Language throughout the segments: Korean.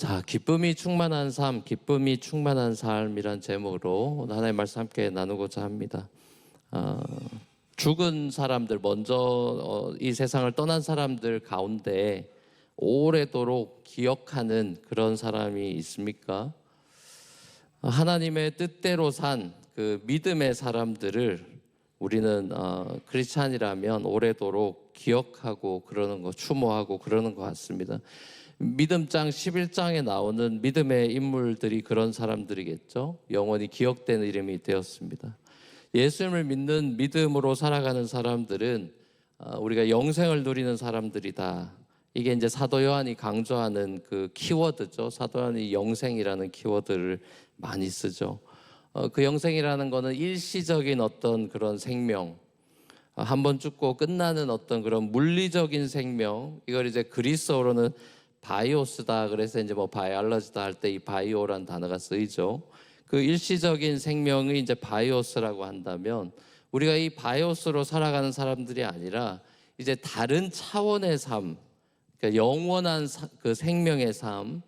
자, 기쁨이 충만한 삶, 기쁨이 충만한 삶이란 제목으로 오늘 하나님의 말씀 함께 나누고자 합니다. 죽은 사람들, 먼저 이 세상을 떠난 사람들 가운데 오래도록 기억하는 그런 사람이 있습니까? 하나님의 뜻대로 산 그 믿음의 사람들을 우리는 크리스찬이라면 오래도록 기억하고 그러는 거, 추모하고 그러는 것 같습니다. 믿음장 11장에 나오는 믿음의 인물들이 그런 사람들이겠죠. 영원히 기억되는 이름이 되었습니다. 예수님을 믿는 믿음으로 살아가는 사람들은 우리가 영생을 누리는 사람들이다. 이게 이제 사도 요한이 강조하는 그 키워드죠. 사도 요한이 영생이라는 키워드를 많이 쓰죠. 그 영생이라는 거는 일시적인 어떤 그런 생명, 한번 죽고 끝나는 어떤 그런 물리적인 생명, 이걸 이제 그리스어로는 바이오스다. 그래서 이제 뭐 바이올러지다 할 때 이 바이오란 단어가 쓰이죠. 그 일시적인 생명이 이제 바이오스라고 한다면 우리가 이 바이오스로 살아가는 사람들이 아니라 이제 다른 차원의 삶, 그러니까 영원한 그 생명의 삶.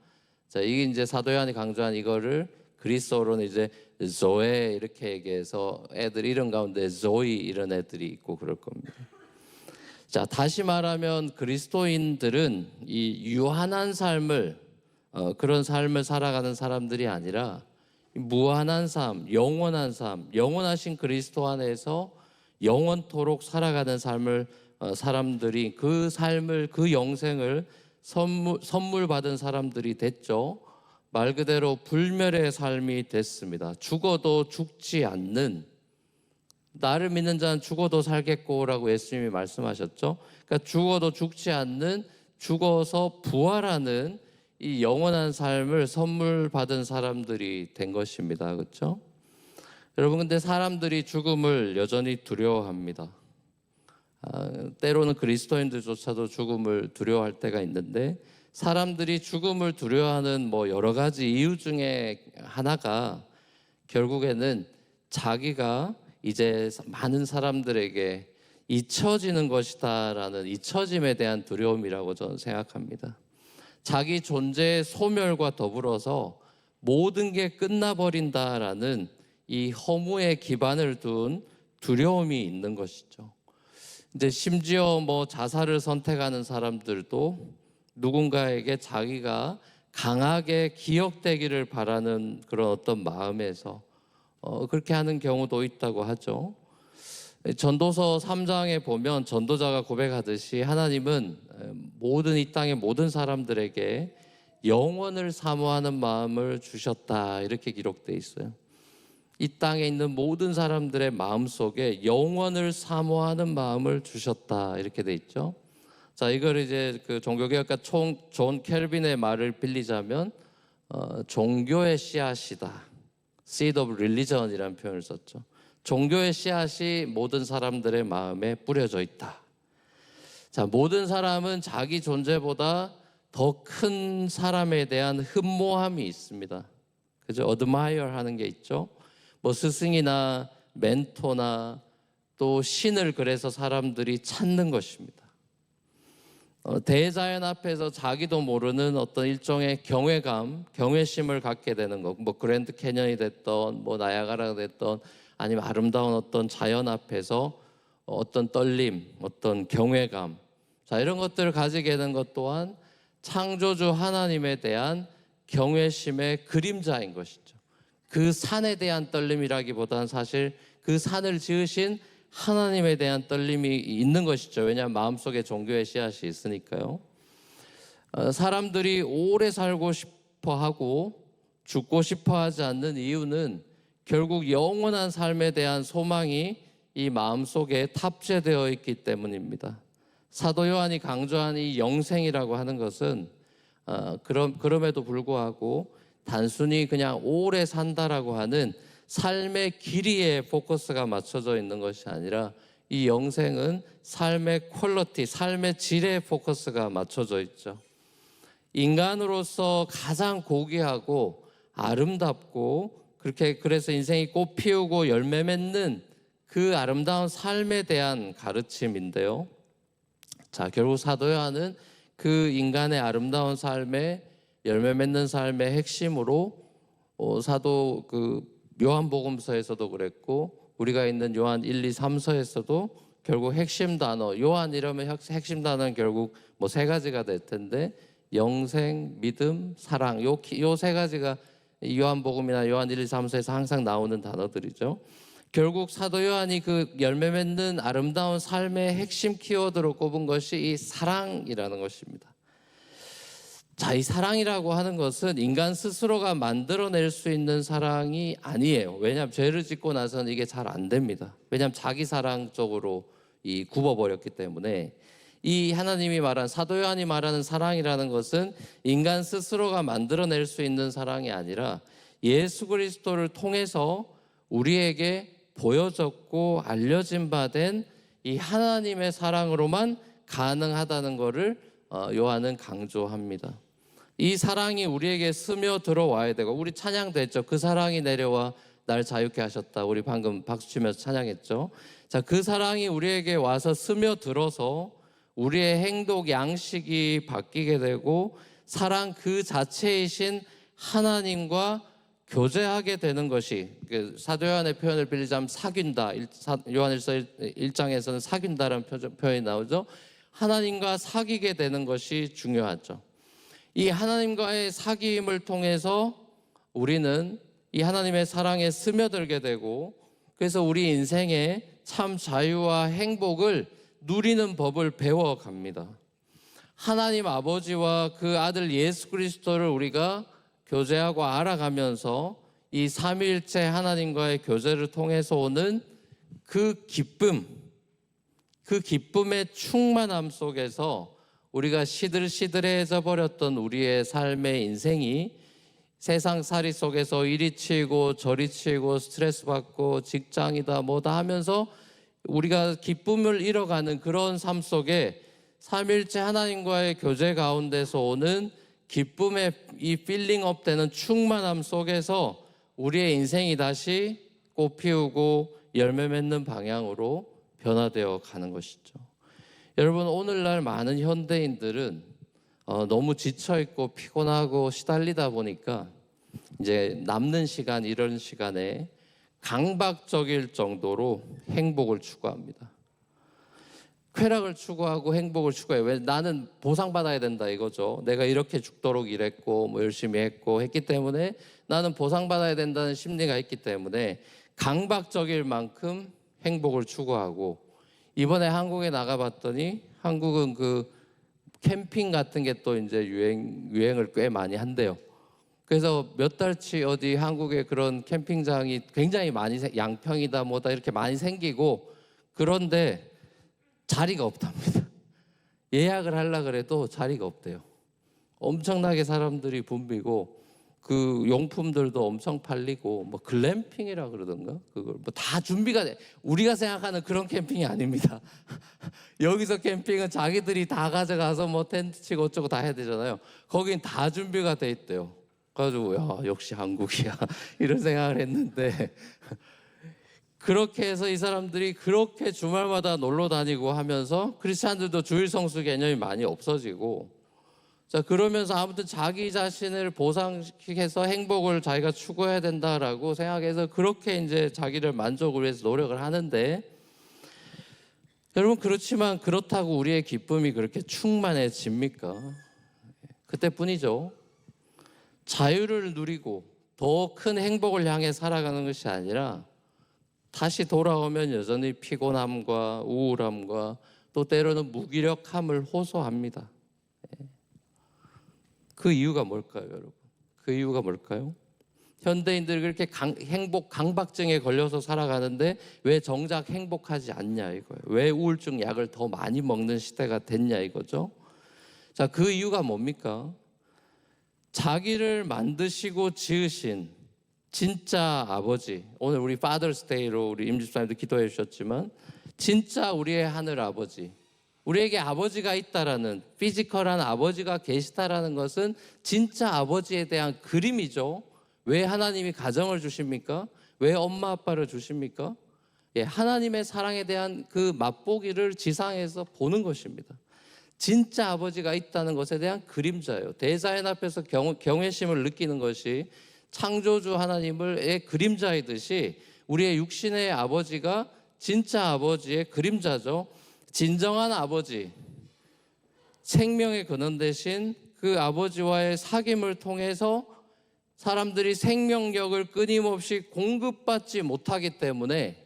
자, 이게 이제 사도 요한이 강조한 이거를 그리스어로는 이제 조에 이렇게 얘기해서 애들 이름 가운데 조이 이런 애들이 있고 그럴 겁니다. 자, 다시 말하면 그리스도인들은 이 유한한 삶을 그런 삶을 살아가는 사람들이 아니라 무한한 삶, 영원한 삶, 영원하신 그리스도 안에서 영원토록 살아가는 삶을 사람들이 그 삶을 그 영생을 선물 받은 사람들이 됐죠. 말 그대로 불멸의 삶이 됐습니다. 죽어도 죽지 않는, 나를 믿는 자는 죽어도 살겠고라고 예수님이 말씀하셨죠. 그러니까 죽어도 죽지 않는, 죽어서 부활하는 이 영원한 삶을 선물 받은 사람들이 된 것입니다. 그렇죠? 여러분, 근데 사람들이 죽음을 여전히 두려워합니다. 때로는 그리스도인들조차도 죽음을 두려워할 때가 있는데, 사람들이 죽음을 두려워하는 뭐 여러 가지 이유 중에 하나가 결국에는 자기가 이제 많은 사람들에게 잊혀지는 것이다라는 잊혀짐에 대한 두려움이라고 저는 생각합니다. 자기 존재의 소멸과 더불어서 모든 게 끝나버린다라는 이 허무의 기반을 둔 두려움이 있는 것이죠. 이제 심지어 뭐 자살을 선택하는 사람들도 누군가에게 자기가 강하게 기억되기를 바라는 그런 어떤 마음에서 그렇게 하는 경우도 있다고 하죠. 전도서 3장에 보면 전도자가 고백하듯이 하나님은 모든 이 땅의 모든 사람들에게 영원을 사모하는 마음을 주셨다, 이렇게 기록되어 있어요. 이 땅에 있는 모든 사람들의 마음속에 영원을 사모하는 마음을 주셨다, 이렇게 돼 있죠. 자, 이걸 이제 그 종교개혁가 존 켈빈의 말을 빌리자면 종교의 씨앗이다. Seed of religion이라는 표현을 썼죠. 종교의 씨앗이 모든 사람들의 마음에 뿌려져 있다. 자, 모든 사람은 자기 존재보다 더 큰 사람에 대한 흠모함이 있습니다. 그죠? admire 하는 게 있죠. 뭐 스승이나 멘토나 또 신을 그래서 사람들이 찾는 것입니다. 대자연 앞에서 자기도 모르는 어떤 일종의 경외감, 경외심을 갖게 되는 것. 뭐 그랜드 캐년이 됐던, 뭐 나야가라가 됐던, 아니면 아름다운 어떤 자연 앞에서 어떤 떨림, 어떤 경외감. 자, 이런 것들을 가지게 되는 것 또한 창조주 하나님에 대한 경외심의 그림자인 것이죠. 그 산에 대한 떨림이라기보다는 사실 그 산을 지으신 하나님에 대한 떨림이 있는 것이죠. 왜냐하면 마음속에 종교의 씨앗이 있으니까요. 사람들이 오래 살고 싶어 하고 죽고 싶어 하지 않는 이유는 결국 영원한 삶에 대한 소망이 이 마음속에 탑재되어 있기 때문입니다. 사도 요한이 강조한 이 영생이라고 하는 것은 그럼에도 불구하고 단순히 그냥 오래 산다라고 하는 삶의 길이에 포커스가 맞춰져 있는 것이 아니라 이 영생은 삶의 퀄리티, 삶의 질에 포커스가 맞춰져 있죠. 인간으로서 가장 고귀하고 아름답고 그래서 인생이 꽃 피우고 열매 맺는 그 아름다운 삶에 대한 가르침인데요. 자, 결국 사도 요한은 그 인간의 아름다운 삶에 열매 맺는 삶의 핵심으로 사도 그 요한복음서에서도 그랬고 우리가 있는 요한 1, 2, 3서에서도 결국 핵심 단어, 요한 이러면 핵심 단어는 결국 뭐 세 가지가 될 텐데 영생, 믿음, 사랑, 요 세 가지가 요한복음이나 요한 1, 2, 3서에서 항상 나오는 단어들이죠. 결국 사도 요한이 그 열매 맺는 아름다운 삶의 핵심 키워드로 꼽은 것이 이 사랑이라는 것입니다. 자, 이 사랑이라고 하는 것은 인간 스스로가 만들어낼 수 있는 사랑이 아니에요. 왜냐하면 죄를 짓고 나서는 이게 잘 안 됩니다. 왜냐하면 자기 사랑 쪽으로 굽어버렸기 때문에 이 하나님이 말한 사도 요한이 말하는 사랑이라는 것은 인간 스스로가 만들어낼 수 있는 사랑이 아니라 예수 그리스도를 통해서 우리에게 보여졌고 알려진 바 된 이 하나님의 사랑으로만 가능하다는 것을 요한은 강조합니다. 이 사랑이 우리에게 스며 들어와야 되고, 우리 찬양도 했죠. 그 사랑이 내려와 날 자유케 하셨다. 우리 방금 박수치면서 찬양했죠. 자, 그 사랑이 우리에게 와서 스며 들어서 우리의 행동 양식이 바뀌게 되고 사랑 그 자체이신 하나님과 교제하게 되는 것이, 사도 요한의 표현을 빌리자면 사귄다. 요한일서 1장에서는 사귄다라는 표현이 나오죠. 하나님과 사귀게 되는 것이 중요하죠. 이 하나님과의 사귐을 통해서 우리는 이 하나님의 사랑에 스며들게 되고, 그래서 우리 인생에 참 자유와 행복을 누리는 법을 배워갑니다. 하나님 아버지와 그 아들 예수 그리스도를 우리가 교제하고 알아가면서 이 삼위일체 하나님과의 교제를 통해서 오는 그 기쁨, 그 기쁨의 충만함 속에서 우리가 시들시들해져 버렸던 우리의 삶의 인생이 세상살이 속에서 이리 치이고 저리 치이고 스트레스 받고 직장이다 뭐다 하면서 우리가 기쁨을 잃어가는 그런 삶 속에 삼위일체 하나님과의 교제 가운데서 오는 기쁨의 이 필링업 되는 충만함 속에서 우리의 인생이 다시 꽃피우고 열매 맺는 방향으로 변화되어 가는 것이죠. 여러분, 오늘날 많은 현대인들은 너무 지쳐있고 피곤하고 시달리다 보니까 이제 남는 시간, 이런 시간에 강박적일 정도로 행복을 추구합니다. 쾌락을 추구하고 행복을 추구해요. 왜? 나는 보상받아야 된다 이거죠. 내가 이렇게 죽도록 일했고 뭐 열심히 했기 때문에 나는 보상받아야 된다는 심리가 있기 때문에 강박적일 만큼 행복을 추구하고, 이번에 한국에 나가봤더니 한국은 그 캠핑 같은 게 또 이제 유행을 꽤 많이 한대요. 그래서 몇 달치 어디 한국에 그런 캠핑장이 굉장히 많이, 양평이다 뭐다 이렇게 많이 생기고, 그런데 자리가 없답니다. 예약을 하려고 해도 자리가 없대요. 엄청나게 사람들이 붐비고 그 용품들도 엄청 팔리고, 뭐 글램핑이라 그러던가, 그걸 뭐 다 준비가 돼. 우리가 생각하는 그런 캠핑이 아닙니다. 여기서 캠핑은 자기들이 다 가져가서 뭐 텐트 치고 어쩌고 다 해야 되잖아요. 거긴 다 준비가 돼 있대요. 그래가지고 야, 역시 한국이야 이런 생각을 했는데, 그렇게 해서 이 사람들이 그렇게 주말마다 놀러 다니고 하면서 크리스찬들도 주일 성수 개념이 많이 없어지고, 자, 그러면서 아무튼 자기 자신을 보상해서 행복을 자기가 추구해야 된다라고 생각해서 그렇게 이제 자기를 만족을 위해서 노력을 하는데, 여러분, 그렇지만 그렇다고 우리의 기쁨이 그렇게 충만해집니까? 그때뿐이죠. 자유를 누리고 더 큰 행복을 향해 살아가는 것이 아니라 다시 돌아오면 여전히 피곤함과 우울함과 또 때로는 무기력함을 호소합니다. 그 이유가 뭘까요, 여러분? 그 이유가 뭘까요? 현대인들이 그렇게 행복 강박증에 걸려서 살아가는데 왜 정작 행복하지 않냐 이거예요. 왜 우울증 약을 더 많이 먹는 시대가 됐냐 이거죠. 자, 그 이유가 뭡니까? 자기를 만드시고 지으신 진짜 아버지, 오늘 우리 Father's Day로 우리 임집사님도 기도해 주셨지만 진짜 우리의 하늘 아버지, 우리에게 아버지가 있다라는, 피지컬한 아버지가 계시다라는 것은 진짜 아버지에 대한 그림이죠. 왜 하나님이 가정을 주십니까? 왜 엄마 아빠를 주십니까? 하나님의 사랑에 대한 그 맛보기를 지상에서 보는 것입니다. 진짜 아버지가 있다는 것에 대한 그림자예요. 대자연 앞에서 경외심을 느끼는 것이 창조주 하나님의 그림자이듯이 우리의 육신의 아버지가 진짜 아버지의 그림자죠. 진정한 아버지, 생명의 근원 되신 그 아버지와의 사귐을 통해서 사람들이 생명력을 끊임없이 공급받지 못하기 때문에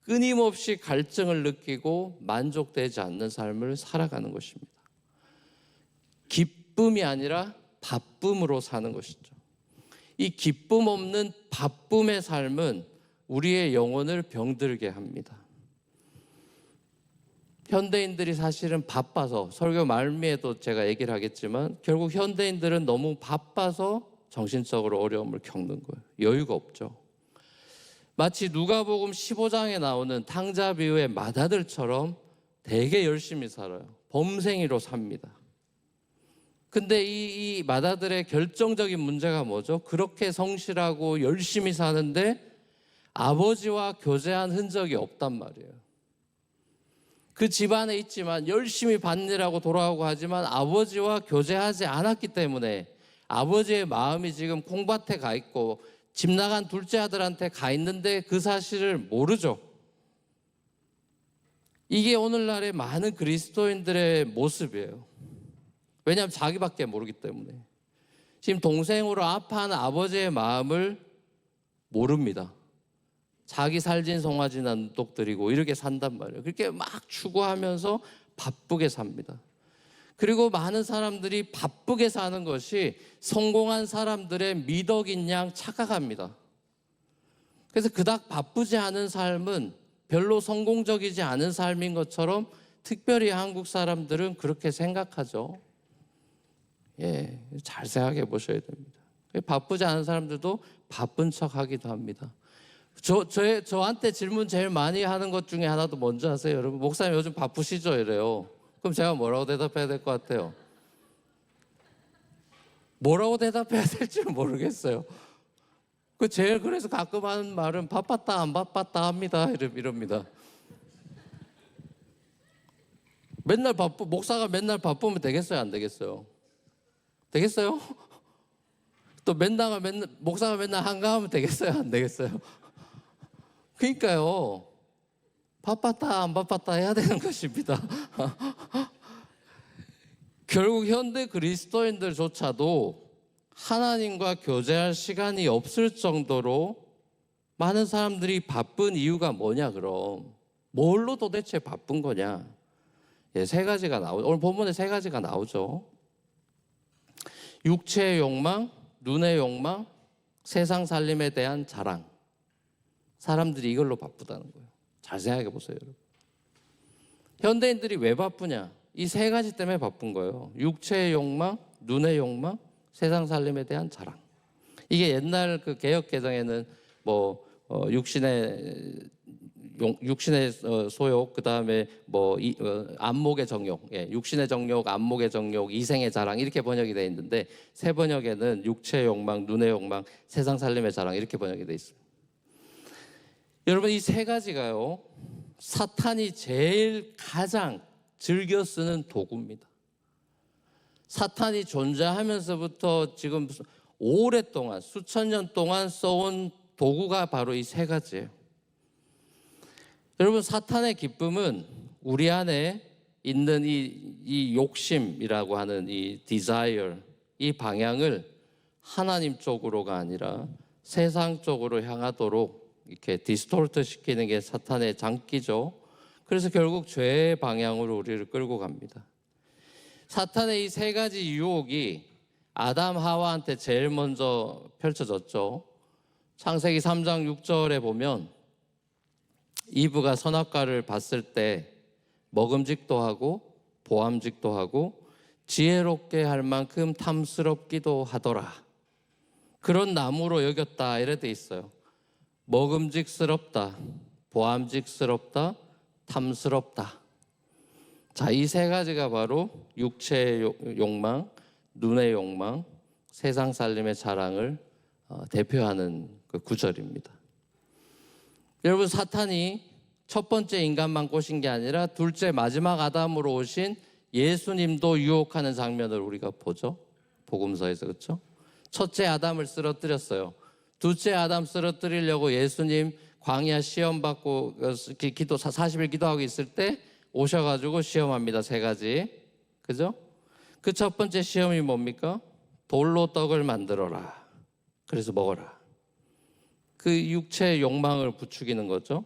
끊임없이 갈증을 느끼고 만족되지 않는 삶을 살아가는 것입니다. 기쁨이 아니라 바쁨으로 사는 것이죠. 이 기쁨 없는 바쁨의 삶은 우리의 영혼을 병들게 합니다. 현대인들이 사실은 바빠서, 설교 말미에도 제가 얘기를 하겠지만 결국 현대인들은 너무 바빠서 정신적으로 어려움을 겪는 거예요. 여유가 없죠. 마치 누가복음 15장에 나오는 탕자 비유의 마다들처럼 되게 열심히 살아요. 범생이로 삽니다. 근데 이 마다들의 결정적인 문제가 뭐죠? 그렇게 성실하고 열심히 사는데 아버지와 교제한 흔적이 없단 말이에요. 그 집안에 있지만 열심히 밭일하고 돌아오고 하지만 아버지와 교제하지 않았기 때문에 아버지의 마음이 지금 콩밭에 가 있고 집 나간 둘째 아들한테 가 있는데 그 사실을 모르죠. 이게 오늘날의 많은 그리스도인들의 모습이에요. 왜냐하면 자기밖에 모르기 때문에. 지금 동생으로 아파하는 아버지의 마음을 모릅니다. 자기 살진 송아지나 눈독들이고 이렇게 산단 말이에요. 그렇게 막 추구하면서 바쁘게 삽니다. 그리고 많은 사람들이 바쁘게 사는 것이 성공한 사람들의 미덕인 양 착각합니다. 그래서 그닥 바쁘지 않은 삶은 별로 성공적이지 않은 삶인 것처럼 특별히 한국 사람들은 그렇게 생각하죠. 예, 잘 생각해 보셔야 됩니다. 바쁘지 않은 사람들도 바쁜 척 하기도 합니다. 저한테 질문 제일 많이 하는 것 중에 하나도 뭔지 아세요? 여러분, 목사님 요즘 바쁘시죠? 이래요. 그럼 제가 뭐라고 대답해야 될 것 같아요? 뭐라고 대답해야 될지 모르겠어요. 그래서 가끔 하는 말은 바빴다 안 바빴다 합니다. 이럽니다. 목사가 맨날 바쁘면 되겠어요? 안 되겠어요? 되겠어요? 또 목사가 맨날 한가하면 되겠어요? 안 되겠어요? 그러니까요. 바빴다 안 바빴다 해야 되는 것입니다. 결국 현대 그리스도인들조차도 하나님과 교제할 시간이 없을 정도로 많은 사람들이 바쁜 이유가 뭐냐 그럼? 뭘로 도대체 바쁜 거냐? 예, 세 가지가 오늘 본문에 세 가지가 나오죠. 육체의 욕망, 눈의 욕망, 세상 살림에 대한 자랑. 사람들이 이걸로 바쁘다는 거예요. 잘 생각해 보세요, 여러분. 현대인들이 왜 바쁘냐? 이 세 가지 때문에 바쁜 거예요. 육체의 욕망, 눈의 욕망, 세상 살림에 대한 자랑. 이게 옛날 그 개역 개정에는 육신의 소욕, 그 다음에 안목의 정욕, 육신의 정욕, 안목의 정욕, 이생의 자랑 이렇게 번역이 되어 있는데 새 번역에는 육체의 욕망, 눈의 욕망, 세상 살림의 자랑 이렇게 번역이 되어 있습니다. 여러분, 이 세 가지가요, 사탄이 제일 가장 즐겨 쓰는 도구입니다. 사탄이 존재하면서부터 지금 오랫동안 수천 년 동안 써온 도구가 바로 이 세 가지예요. 여러분, 사탄의 기쁨은 우리 안에 있는 이 욕심이라고 하는 이 desire, 이 방향을 하나님 쪽으로가 아니라 세상 쪽으로 향하도록 이렇게 디스톨트 시키는 게 사탄의 장기죠. 그래서 결국 죄의 방향으로 우리를 끌고 갑니다. 사탄의 이 세 가지 유혹이 아담 하와한테 제일 먼저 펼쳐졌죠. 창세기 3장 6절에 보면 이브가 선악과를 봤을 때 먹음직도 하고 보암직도 하고 지혜롭게 할 만큼 탐스럽기도 하더라. 그런 나무로 여겼다 이래 돼 있어요. 먹음직스럽다, 보암직스럽다, 탐스럽다. 자, 이 세 가지가 바로 육체의 욕망, 눈의 욕망, 세상 살림의 자랑을 대표하는 그 구절입니다. 여러분, 사탄이 첫 번째 인간만 꼬신 게 아니라 둘째 마지막 아담으로 오신 예수님도 유혹하는 장면을 우리가 보죠. 복음서에서. 그렇죠? 첫째 아담을 쓰러뜨렸어요. 둘째 아담 쓰러뜨리려고 예수님 광야 시험 받고 기도 40일 기도하고 있을 때 오셔가지고 시험합니다. 3가지. 그죠? 그 첫 번째 시험이 뭡니까? 돌로 떡을 만들어라. 그래서 먹어라. 그 육체의 욕망을 부추기는 거죠.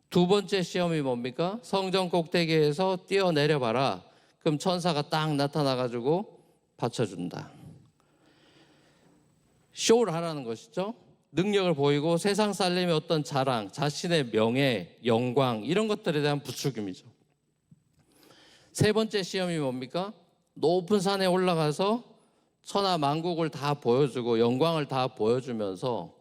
두 번째 시험이 뭡니까? 성전 꼭대기에서 뛰어내려 봐라. 그럼 천사가 딱 나타나가지고 받쳐준다. 쇼를 하라는 것이죠. 능력을 보이고 세상 살림의 어떤 자랑, 자신의 명예, 영광 이런 것들에 대한 부추김이죠. 세 번째 시험이 뭡니까? 높은 산에 올라가서 천하 만국을 다 보여주고 영광을 다 보여주면서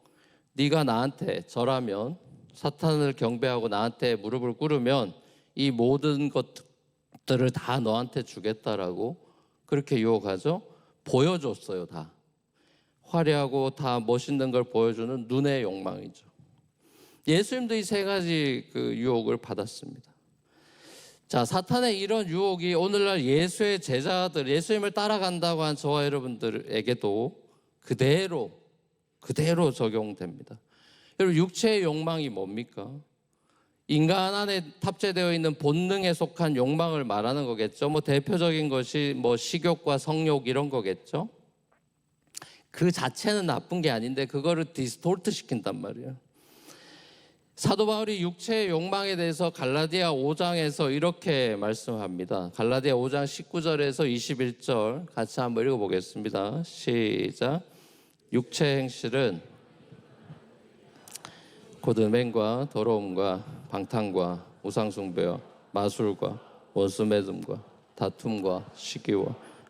네가 나한테 절하면, 사탄을 경배하고 나한테 무릎을 꿇으면 이 모든 것들을 다 너한테 주겠다라고 그렇게 유혹하죠. 보여줬어요. 다 화려하고 다 멋있는 걸 보여주는 눈의 욕망이죠. 예수님도 이 3가지 그 유혹을 받았습니다. 자, 사탄의 이런 유혹이 오늘날 예수의 제자들, 예수님을 따라간다고 한 저와 여러분들에게도 그대로 적용됩니다. 여러분, 육체의 욕망이 뭡니까? 인간 안에 탑재되어 있는 본능에 속한 욕망을 말하는 거겠죠. 대표적인 것이 식욕과 성욕 이런 거겠죠. 그 자체는 나쁜 게 아닌데 그거를 디스토르트 시킨단 말이에요. 사도 바울이 육체의 욕망에 대해서 갈라디아 5장에서 이렇게 말씀합니다. 갈라디아 5장 19절에서 21절 같이 한번 읽어보겠습니다. 시작. 육체의 행실은 곧 음행과 더러움과 방탕과 우상숭배와 마술과 원수매듬과 다툼과 시기와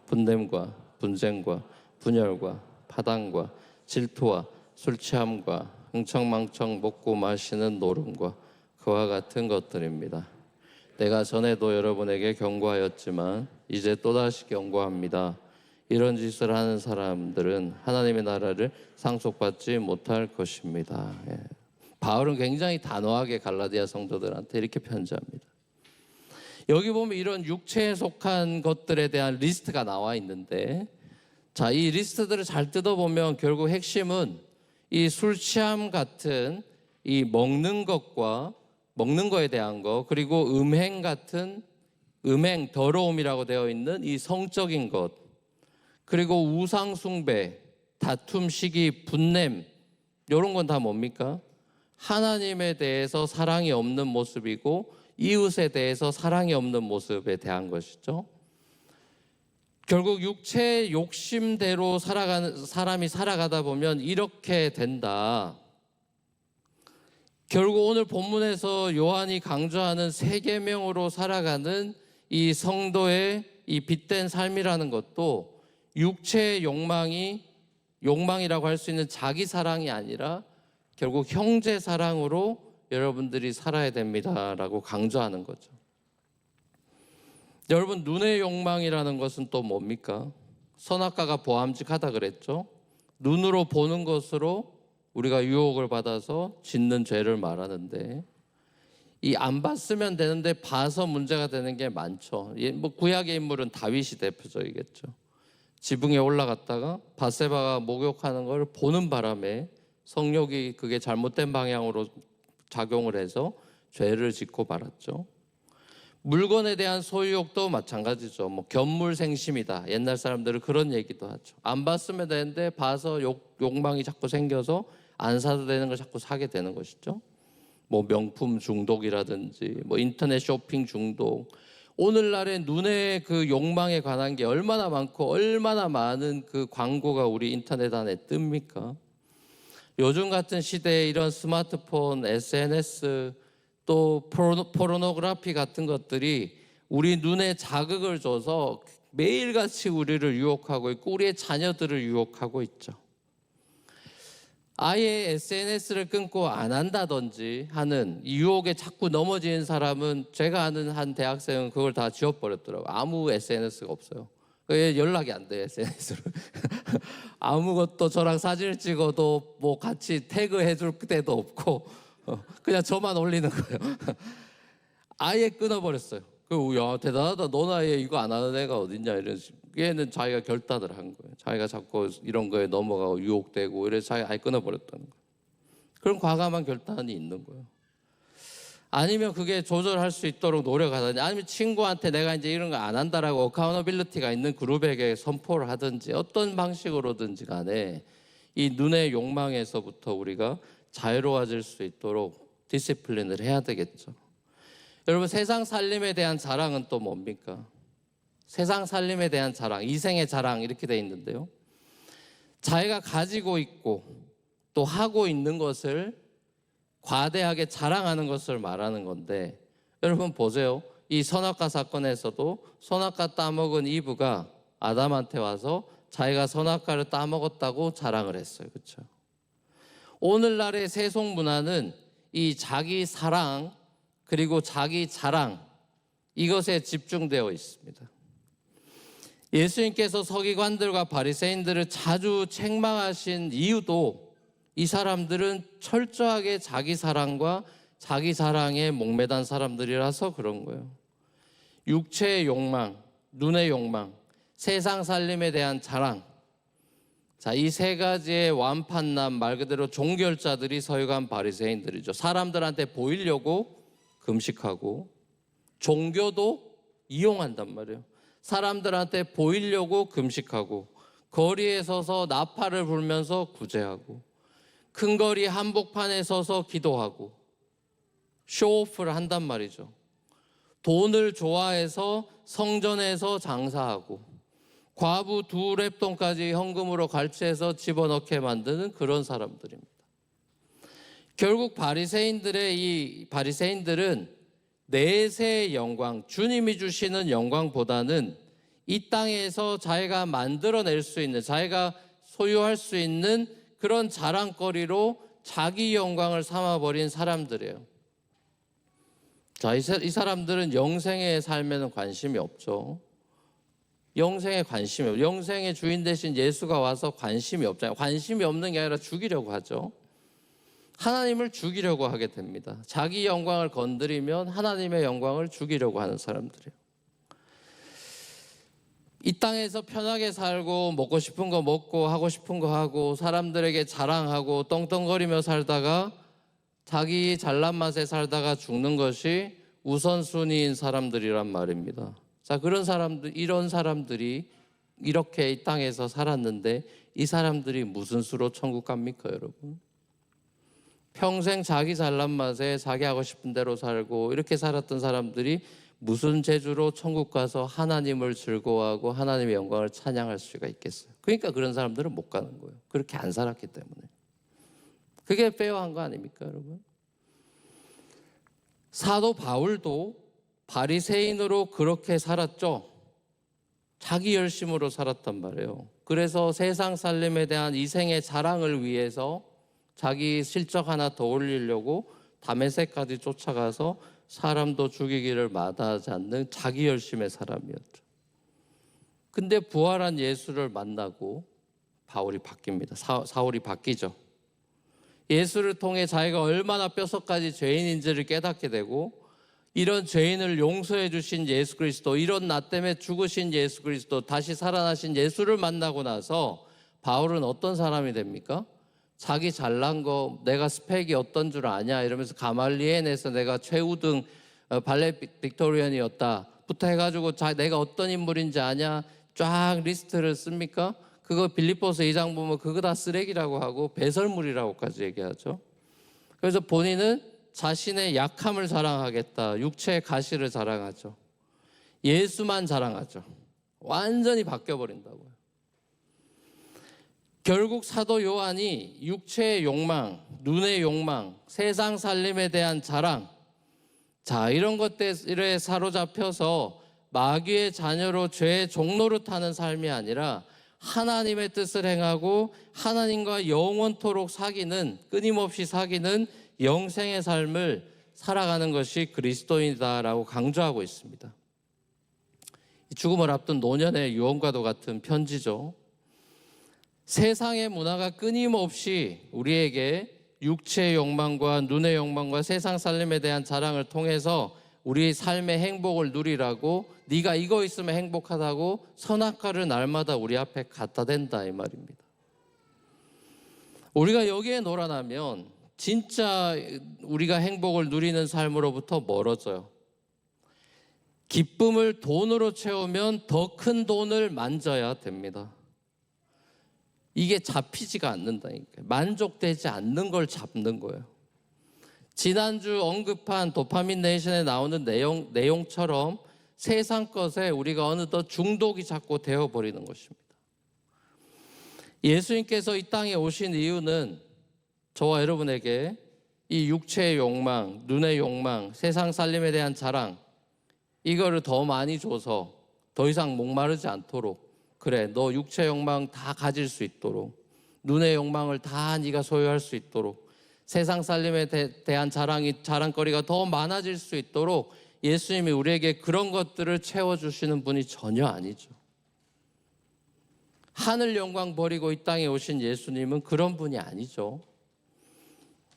분냄과 분쟁과 분열과 파당과 질투와 술취함과 흥청망청 먹고 마시는 노름과 그와 같은 것들입니다. 내가 전에도 여러분에게 경고하였지만 이제 또다시 경고합니다. 이런 짓을 하는 사람들은 하나님의 나라를 상속받지 못할 것입니다. 바울은 굉장히 단호하게 갈라디아 성도들한테 이렇게 편지합니다. 여기 보면 이런 육체에 속한 것들에 대한 리스트가 나와 있는데, 자, 이 리스트들을 잘 뜯어보면 결국 핵심은 이 술 취함 같은 이 먹는 것과 먹는 거에 대한 거, 그리고 음행 같은 음행, 더러움이라고 되어 있는 이 성적인 것, 그리고 우상 숭배, 다툼, 시기, 분냄, 이런 건 다 뭡니까? 하나님에 대해서 사랑이 없는 모습이고 이웃에 대해서 사랑이 없는 모습에 대한 것이죠. 결국 육체의 욕심대로 사람이 살아가다 보면 이렇게 된다. 결국 오늘 본문에서 요한이 강조하는 3계명으로 살아가는 이 성도의 이 빛된 삶이라는 것도 육체의 욕망이라고 할 수 있는 자기 사랑이 아니라 결국 형제 사랑으로 여러분들이 살아야 됩니다라고 강조하는 거죠. 여러분, 눈의 욕망이라는 것은 또 뭡니까? 선악과가 보암직하다 그랬죠. 눈으로 보는 것으로 우리가 유혹을 받아서 짓는 죄를 말하는데, 이 안 봤으면 되는데 봐서 문제가 되는 게 많죠. 구약의 인물은 다윗이 대표적이겠죠. 지붕에 올라갔다가 밧세바가 목욕하는 걸 보는 바람에 성욕이 그게 잘못된 방향으로 작용을 해서 죄를 짓고 말았죠. 물건에 대한 소유욕도 마찬가지죠. 견물생심이다. 옛날 사람들은 그런 얘기도 하죠. 안 봤으면 되는데 봐서 욕망이 자꾸 생겨서 안 사도 되는 걸 자꾸 사게 되는 것이죠. 명품 중독이라든지 인터넷 쇼핑 중독. 오늘날의 눈의 그 욕망에 관한 게 얼마나 많고 얼마나 많은 그 광고가 우리 인터넷 안에 뜹니까? 요즘 같은 시대에 이런 스마트폰, SNS, 또 포르노그래피 같은 것들이 우리 눈에 자극을 줘서 매일같이 우리를 유혹하고 있고 우리의 자녀들을 유혹하고 있죠. 아예 SNS를 끊고 안 한다든지 하는 이 유혹에 자꾸 넘어지는 사람은, 제가 아는 한 대학생은 그걸 다 지워버렸더라고요. 아무 SNS가 없어요. 연락이 안 돼요, SNS로. 아무것도 저랑 사진을 찍어도 같이 태그해 줄 때도 없고 그냥 저만 올리는 거예요. 아예 끊어버렸어요. 야, 대단하다. 너 나이에 이거 안 하는 애가 어딨냐. 이런 얘는 자기가 결단을 한 거예요. 자기가 자꾸 이런 거에 넘어가고 유혹되고 이래서 자기가 아예 끊어버렸다는 거예요. 그런 과감한 결단이 있는 거예요. 아니면 그게 조절할 수 있도록 노력하든지, 아니면 친구한테 내가 이제 이런 거 안 한다라고 어카운터빌리티가 있는 그룹에게 선포를 하든지, 어떤 방식으로든지 간에 이 눈의 욕망에서부터 우리가 자유로워질 수 있도록 디시플린을 해야 되겠죠. 여러분, 세상 살림에 대한 자랑은 또 뭡니까? 세상 살림에 대한 자랑, 이생의 자랑 이렇게 돼 있는데요, 자기가 가지고 있고 또 하고 있는 것을 과대하게 자랑하는 것을 말하는 건데, 여러분 보세요. 이 선악과 사건에서도 선악과 따먹은 이브가 아담한테 와서 자기가 선악과를 따먹었다고 자랑을 했어요. 그렇죠? 오늘날의 세속 문화는 이 자기 사랑 그리고 자기 자랑, 이것에 집중되어 있습니다. 예수님께서 서기관들과 바리새인들을 자주 책망하신 이유도 이 사람들은 철저하게 자기 사랑과 자기 자랑에 목매단 사람들이라서 그런 거예요. 육체의 욕망, 눈의 욕망, 세상 살림에 대한 자랑. 자, 이 세 가지의 완판남, 말 그대로 종결자들이 서기관 바리새인들이죠. 사람들한테 보이려고 금식하고, 종교도 이용한단 말이에요. 사람들한테 보이려고 금식하고, 거리에 서서 나팔을 불면서 구제하고, 큰 거리 한복판에 서서 기도하고, 쇼오프를 한단 말이죠. 돈을 좋아해서 성전에서 장사하고, 과부 2렙돈까지 현금으로 갈취해서 집어넣게 만드는 그런 사람들입니다. 결국 바리새인들은 내세의 영광, 주님이 주시는 영광보다는 이 땅에서 자기가 만들어낼 수 있는, 자기가 소유할 수 있는 그런 자랑거리로 자기 영광을 삼아버린 사람들이에요. 자, 이 사람들은 영생의 삶에는 관심이 없죠. 영생에 관심이 없어요. 영생의 주인 되신 예수가 와서 관심이 없잖아요. 관심이 없는 게 아니라 죽이려고 하죠. 하나님을 죽이려고 하게 됩니다. 자기 영광을 건드리면 하나님의 영광을 죽이려고 하는 사람들이에요. 이 땅에서 편하게 살고 먹고 싶은 거 먹고 하고 싶은 거 하고 사람들에게 자랑하고 떵떵거리며 살다가 자기 잘난 맛에 살다가 죽는 것이 우선순위인 사람들이란 말입니다. 자, 이런 사람들이 이렇게 이 땅에서 살았는데 이 사람들이 무슨 수로 천국 갑니까, 여러분? 평생 자기 잘난 맛에 자기 하고 싶은 대로 살고 이렇게 살았던 사람들이 무슨 재주로 천국 가서 하나님을 즐거워하고 하나님의 영광을 찬양할 수가 있겠어요? 그러니까 그런 사람들은 못 가는 거예요. 그렇게 안 살았기 때문에. 그게 페어한 거 아닙니까, 여러분? 사도 바울도 바리새인으로 그렇게 살았죠. 자기 열심으로 살았단 말이에요. 그래서 세상 살림에 대한 이생의 자랑을 위해서 자기 실적 하나 더 올리려고 다메섹까지 쫓아가서 사람도 죽이기를 마다하지 않는 자기 열심의 사람이었죠. 근데 부활한 예수를 만나고 바울이 바뀝니다. 사울이 바뀌죠. 예수를 통해 자기가 얼마나 뼛속까지 죄인인지를 깨닫게 되고, 이런 죄인을 용서해 주신 예수 그리스도, 이런 나 때문에 죽으신 예수 그리스도, 다시 살아나신 예수를 만나고 나서 바울은 어떤 사람이 됩니까? 자기 잘난 거, 내가 스펙이 어떤 줄 아냐 이러면서 가말리엘에서 내가 최우등 발레 빅토리언이었다부터 해가지고 내가 어떤 인물인지 아냐 쫙 리스트를 씁니까? 그거 빌립보서 2장 보면 그거 다 쓰레기라고 하고 배설물이라고까지 얘기하죠. 그래서 본인은 자신의 약함을 자랑하겠다, 육체의 가시를 자랑하죠. 예수만 자랑하죠. 완전히 바뀌어버린다고요. 결국 사도 요한이 육체의 욕망, 눈의 욕망, 세상 살림에 대한 자랑, 자, 이런 것들에 사로잡혀서 마귀의 자녀로 죄의 종로를 타는 삶이 아니라 하나님의 뜻을 행하고 하나님과 영원토록 끊임없이 사귀는 영생의 삶을 살아가는 것이 그리스도인이다라고 강조하고 있습니다. 죽음을 앞둔 노년의 유언과도 같은 편지죠. 세상의 문화가 끊임없이 우리에게 육체의 욕망과 눈의 욕망과 세상 살림에 대한 자랑을 통해서 우리의 삶의 행복을 누리라고 네가 이거 있으면 행복하다고 선악과를 날마다 우리 앞에 갖다 댄다 이 말입니다. 우리가 여기에 놀아나면 진짜 우리가 행복을 누리는 삶으로부터 멀어져요. 기쁨을 돈으로 채우면 더 큰 돈을 만져야 됩니다. 이게 잡히지가 않는다니까. 만족되지 않는 걸 잡는 거예요. 지난주 언급한 도파민 네이션에 나오는 내용처럼 세상 것에 우리가 어느덧 중독이 자꾸 되어버리는 것입니다. 예수님께서 이 땅에 오신 이유는 저와 여러분에게 이 육체의 욕망, 눈의 욕망, 세상 살림에 대한 자랑, 이거를 더 많이 줘서 더 이상 목마르지 않도록, 그래 너 육체 욕망 다 가질 수 있도록, 눈의 욕망을 다 네가 소유할 수 있도록, 세상 살림에 대한 자랑거리가 더 많아질 수 있도록 예수님이 우리에게 그런 것들을 채워주시는 분이 전혀 아니죠. 하늘 영광 버리고 이 땅에 오신 예수님은 그런 분이 아니죠.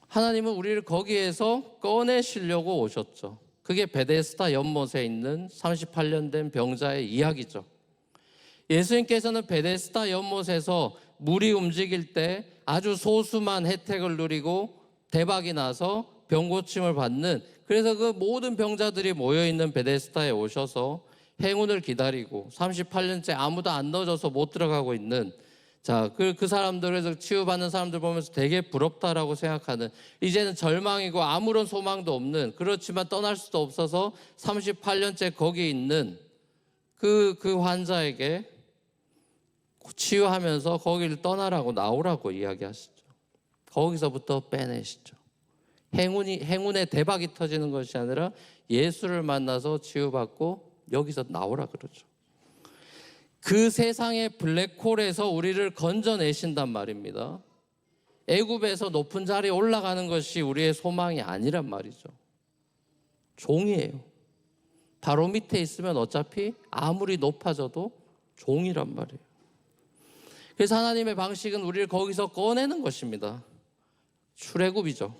하나님은 우리를 거기에서 꺼내시려고 오셨죠. 그게 베데스다 연못에 있는 38년 된 병자의 이야기죠. 예수님께서는 베데스다 연못에서 물이 움직일 때 아주 소수만 혜택을 누리고 대박이 나서 병 고침을 받는, 그래서 그 모든 병자들이 모여있는 베데스다에 오셔서 행운을 기다리고 38년째 아무도 안 넣어줘서 못 들어가고 있는, 자, 그 사람들에서 치유받는 사람들 보면서 되게 부럽다라고 생각하는, 이제는 절망이고 아무런 소망도 없는, 그렇지만 떠날 수도 없어서 38년째 거기 있는 그 환자에게 치유하면서 거기를 떠나라고 나오라고 이야기하시죠. 거기서부터 빼내시죠. 행운의 대박이 터지는 것이 아니라 예수를 만나서 치유받고 여기서 나오라 그러죠. 그 세상의 블랙홀에서 우리를 건져내신단 말입니다. 애굽에서 높은 자리에 올라가는 것이 우리의 소망이 아니란 말이죠. 종이에요. 바로 밑에 있으면 어차피 아무리 높아져도 종이란 말이에요. 그래서 하나님의 방식은 우리를 거기서 꺼내는 것입니다. 출애굽이죠.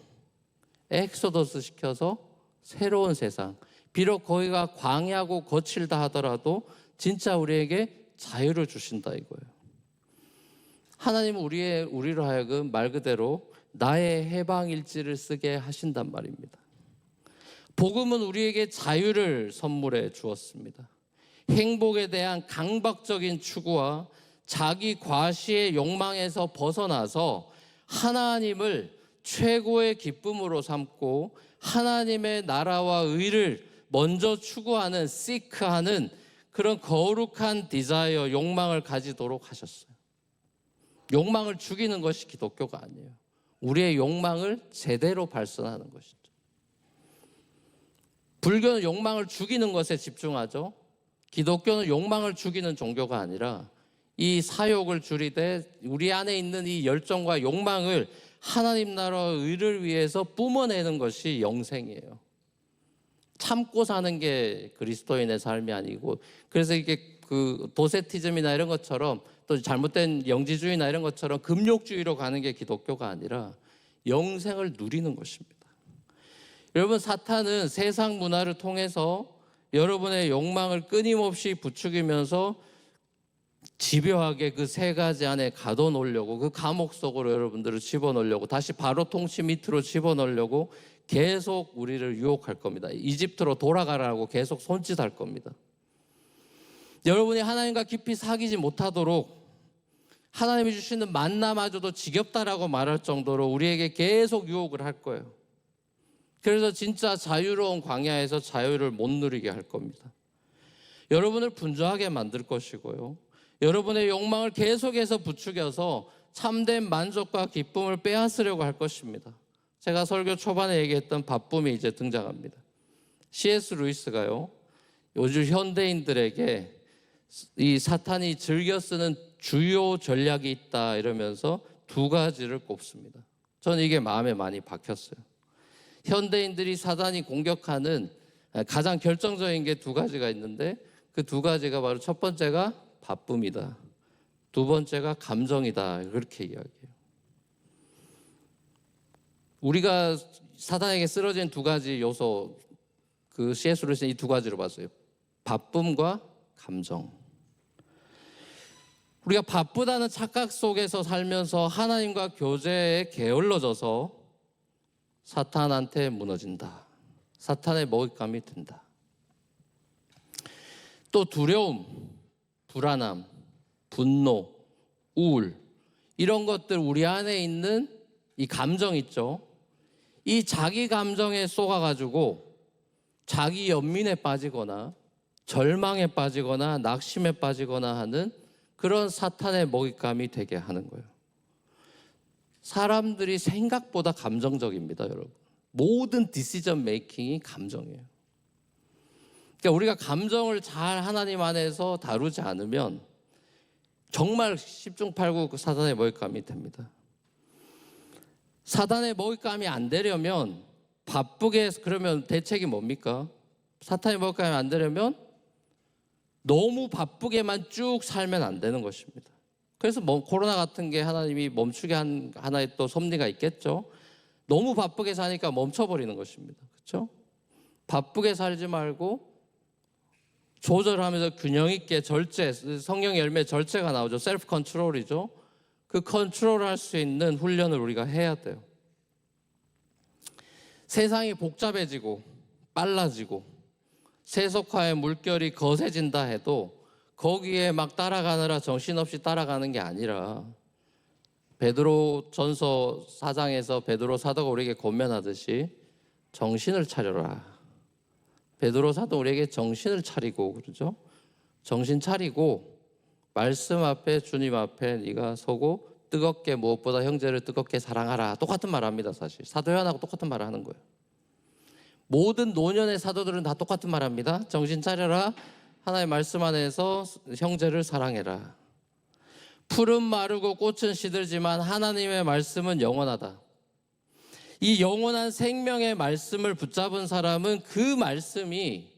엑소더스 시켜서 새로운 세상, 비록 거기가 광야고 거칠다 하더라도 진짜 우리에게 자유를 주신다 이거예요. 하나님은 우리로 하여금 말 그대로 나의 해방일지를 쓰게 하신단 말입니다. 복음은 우리에게 자유를 선물해 주었습니다. 행복에 대한 강박적인 추구와 자기 과시의 욕망에서 벗어나서 하나님을 최고의 기쁨으로 삼고 하나님의 나라와 의를 먼저 추구하는, 시크하는 그런 거룩한 디자이어, 욕망을 가지도록 하셨어요. 욕망을 죽이는 것이 기독교가 아니에요. 우리의 욕망을 제대로 발산하는 것이죠. 불교는 욕망을 죽이는 것에 집중하죠. 기독교는 욕망을 죽이는 종교가 아니라 이 사욕을 줄이되 우리 안에 있는 이 열정과 욕망을 하나님 나라의 의를 위해서 뿜어내는 것이 영생이에요. 참고 사는 게 그리스도인의 삶이 아니고, 그래서 이게 그 도세티즘이나 이런 것처럼 또 잘못된 영지주의나 이런 것처럼 금욕주의로 가는 게 기독교가 아니라 영생을 누리는 것입니다. 여러분, 사탄은 세상 문화를 통해서 여러분의 욕망을 끊임없이 부추기면서 집요하게 그 세 가지 안에 가둬놓으려고, 그 감옥 속으로 여러분들을 집어넣으려고, 다시 바로 통치 밑으로 집어넣으려고 계속 우리를 유혹할 겁니다. 이집트로 돌아가라고 계속 손짓할 겁니다. 여러분이 하나님과 깊이 사귀지 못하도록, 하나님이 주시는 만나마저도 지겹다라고 말할 정도로 우리에게 계속 유혹을 할 거예요. 그래서 진짜 자유로운 광야에서 자유를 못 누리게 할 겁니다. 여러분을 분주하게 만들 것이고요, 여러분의 욕망을 계속해서 부추겨서 참된 만족과 기쁨을 빼앗으려고 할 것입니다. 제가 설교 초반에 얘기했던 바쁨이 이제 등장합니다. C.S. 루이스가요, 요즘 현대인들에게 이 사탄이 즐겨 쓰는 주요 전략이 있다 이러면서 두 가지를 꼽습니다. 저는 이게 마음에 많이 박혔어요. 현대인들이 사탄이 공격하는 가장 결정적인 게 두 가지가 있는데, 그 두 가지가 바로 첫 번째가 바쁨이다, 두 번째가 감정이다, 그렇게 이야기해요. 우리가 사탄에게 쓰러진 두 가지 요소, 그 C.S. 루이스는 이 두 가지로 봤어요. 바쁨과 감정. 우리가 바쁘다는 착각 속에서 살면서 하나님과 교제에 게을러져서 사탄한테 무너진다. 사탄의 먹잇감이 된다. 또 두려움, 불안함, 분노, 우울, 이런 것들, 우리 안에 있는 이 감정 있죠. 이 자기 감정에 쏘가가지고 자기 연민에 빠지거나 절망에 빠지거나 낙심에 빠지거나 하는 그런 사탄의 먹잇감이 되게 하는 거예요. 사람들이 생각보다 감정적입니다, 여러분. 모든 디시전 메이킹이 감정이에요. 그러니까 우리가 감정을 잘 하나님 안에서 다루지 않으면 정말 10중 8구 그 사단의 먹잇감이 됩니다. 사단의 먹잇감이 안 되려면 바쁘게, 그러면 대책이 뭡니까? 사탄의 먹잇감이 안 되려면 너무 바쁘게만 쭉 살면 안 되는 것입니다. 그래서 코로나 같은 게 하나님이 멈추게 한 하나의 또 섭리가 있겠죠. 너무 바쁘게 사니까 멈춰버리는 것입니다. 그렇죠? 바쁘게 살지 말고 조절하면서 균형 있게 절제, 성령 열매 절제가 나오죠. 셀프 컨트롤이죠. 그 컨트롤을 할 수 있는 훈련을 우리가 해야 돼요. 세상이 복잡해지고 빨라지고 세속화의 물결이 거세진다 해도 거기에 막 따라가느라 정신없이 따라가는 게 아니라 베드로 전서 4장에서 베드로 사도가 우리에게 권면하듯이 정신을 차려라. 베드로 사도 우리에게 정신을 차리고 그러죠. 정신 차리고 말씀 앞에, 주님 앞에 네가 서고 뜨겁게, 무엇보다 형제를 뜨겁게 사랑하라. 똑같은 말 합니다. 사실 사도 요한하고 똑같은 말을 하는 거예요. 모든 노년의 사도들은 다 똑같은 말 합니다. 정신 차려라. 하나님의 말씀 안에서 형제를 사랑해라. 풀은 마르고 꽃은 시들지만 하나님의 말씀은 영원하다. 이 영원한 생명의 말씀을 붙잡은 사람은 그 말씀이,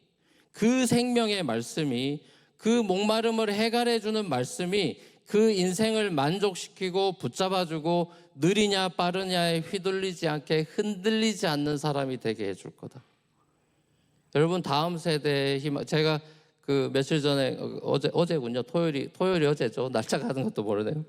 그 생명의 말씀이, 그 목마름을 해결해 주는 말씀이 그 인생을 만족시키고 붙잡아주고 느리냐 빠르냐에 휘둘리지 않게 흔들리지 않는 사람이 되게 해줄 거다. 여러분, 다음 세대의 희망, 제가 그 며칠 전에 어제군요. 토요일이 어제죠. 날짜 가는 것도 모르네요.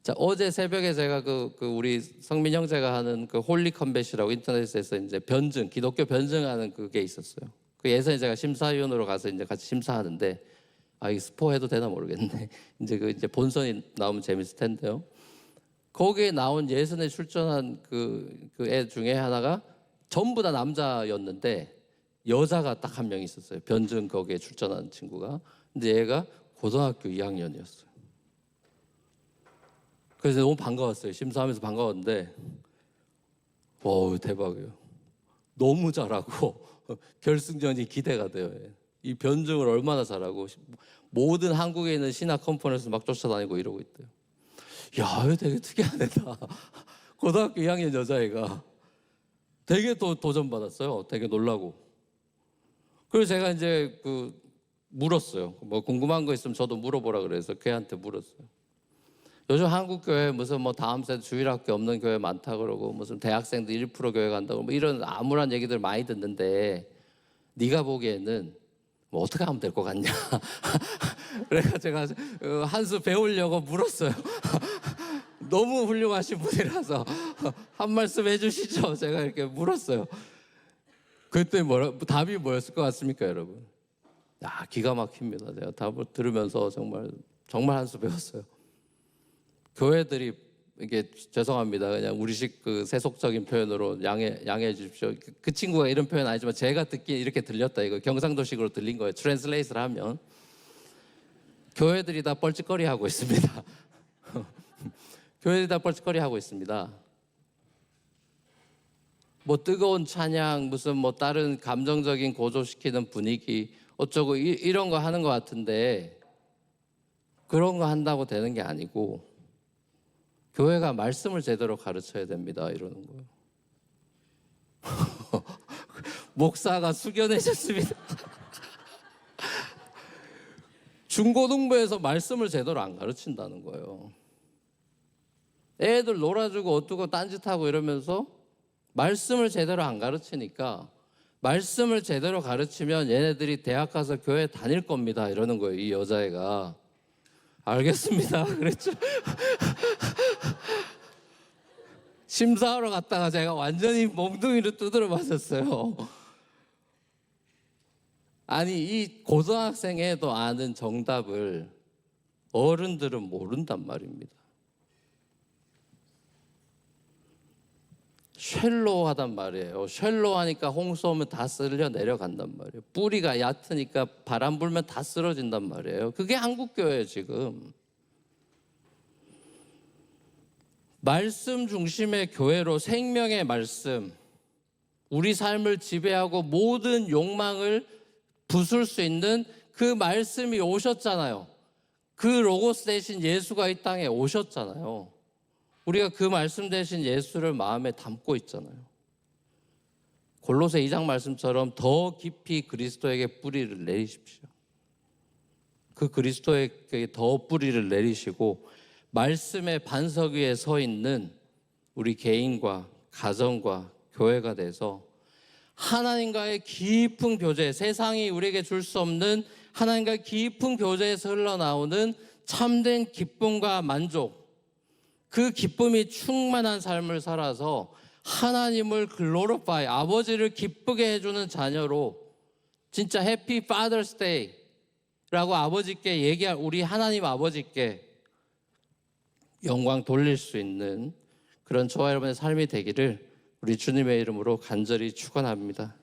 자, 어제 새벽에 제가 그 우리 성민 형제가 하는 그 홀리 컴뱃이라고 인터넷에서 이제 변증, 기독교 변증하는 그게 있었어요. 그 예전에 제가 심사위원으로 가서 이제 같이 심사하는데, 이 스포해도 되나 모르겠네. 이제 본선이 나오면 재밌을 텐데요. 거기에 나온 예선에 출전한 그 애 중에 하나가 전부 다 남자였는데 여자가 딱 한 명 있었어요. 변증 거기에 출전한 친구가. 근데 얘가 고등학교 2학년이었어요. 그래서 너무 반가웠어요. 심사하면서 반가웠는데, 대박이에요. 너무 잘하고 결승전이 기대가 돼요. 이 변증을 얼마나 잘하고 모든 한국에 있는 신학 컨퍼런스 막 쫓아다니고 이러고 있대요. 야, 이거 되게 특이한 애다. 고등학교 2학년 여자애가 되게 또 도전받았어요. 되게 놀라고. 그래서 제가 이제 물었어요. 뭐 궁금한 거 있으면 저도 물어보라 그래서 걔한테 물었어요. 요즘 한국 교회 무슨 다음 세대 주일학교 없는 교회 많다 그러고 무슨 대학생들 1% 교회 간다고 뭐 이런 암울한 얘기들 많이 듣는데 네가 보기에는 어떻게 하면 될 것 같냐. 그래서 제가 한 수 배우려고 물었어요. 너무 훌륭하신 분이라서 한 말씀 해주시죠. 제가 이렇게 물었어요. 그때 답이 뭐였을 것 같습니까, 여러분? 기가 막힙니다. 제가 답을 들으면서 정말 한 수 배웠어요. 교회들이 이게 죄송합니다. 그냥 우리식 세속적인 표현으로 양해해 주십시오. 그 친구가 이런 표현 아니지만 제가 듣기에 이렇게 들렸다. 이거 경상도식으로 들린 거예요. 트랜슬레이트를 하면 교회들이 다 뻘짓거리 하고 있습니다. 교회들이 다 뻘짓거리 하고 있습니다. 뜨거운 찬양, 무슨 다른 감정적인 고조시키는 분위기 어쩌고 이런 거 하는 것 같은데 그런 거 한다고 되는 게 아니고 교회가 말씀을 제대로 가르쳐야 됩니다. 이러는 거예요. 목사가 숙연해졌습니다. 중고등부에서 말씀을 제대로 안 가르친다는 거예요. 애들 놀아주고 어쩌고 딴짓하고 이러면서 말씀을 제대로 안 가르치니까 말씀을 제대로 가르치면 얘네들이 대학 가서 교회 다닐 겁니다. 이러는 거예요. 이 여자애가. 알겠습니다. 그랬죠. 심사하러 갔다가 제가 완전히 몽둥이를 두드려 맞았어요. 아니, 이 고등학생애도 아는 정답을 어른들은 모른단 말입니다. 쉘로하단 말이에요. 쉘로하니까 홍수 오면 다 쓸려 내려간단 말이에요. 뿌리가 얕으니까 바람 불면 다 쓰러진단 말이에요. 그게 한국교회예요, 지금. 말씀 중심의 교회로 생명의 말씀, 우리 삶을 지배하고 모든 욕망을 부술 수 있는 그 말씀이 오셨잖아요. 그 로고스 대신 예수가 이 땅에 오셨잖아요. 우리가 그 말씀 대신 예수를 마음에 담고 있잖아요. 골로새 2장 말씀처럼 더 깊이 그리스도에게 뿌리를 내리십시오. 그 그리스도에게 더 뿌리를 내리시고 말씀의 반석 위에 서 있는 우리 개인과 가정과 교회가 돼서 하나님과의 깊은 교제, 세상이 우리에게 줄 수 없는 하나님과의 깊은 교제에서 흘러나오는 참된 기쁨과 만족, 그 기쁨이 충만한 삶을 살아서 하나님을 글로리파이, 아버지를 기쁘게 해주는 자녀로 진짜 해피 파더스 데이라고 아버지께 얘기할 우리 하나님 아버지께 영광 돌릴 수 있는 그런 저와 여러분의 삶이 되기를 우리 주님의 이름으로 간절히 축원합니다.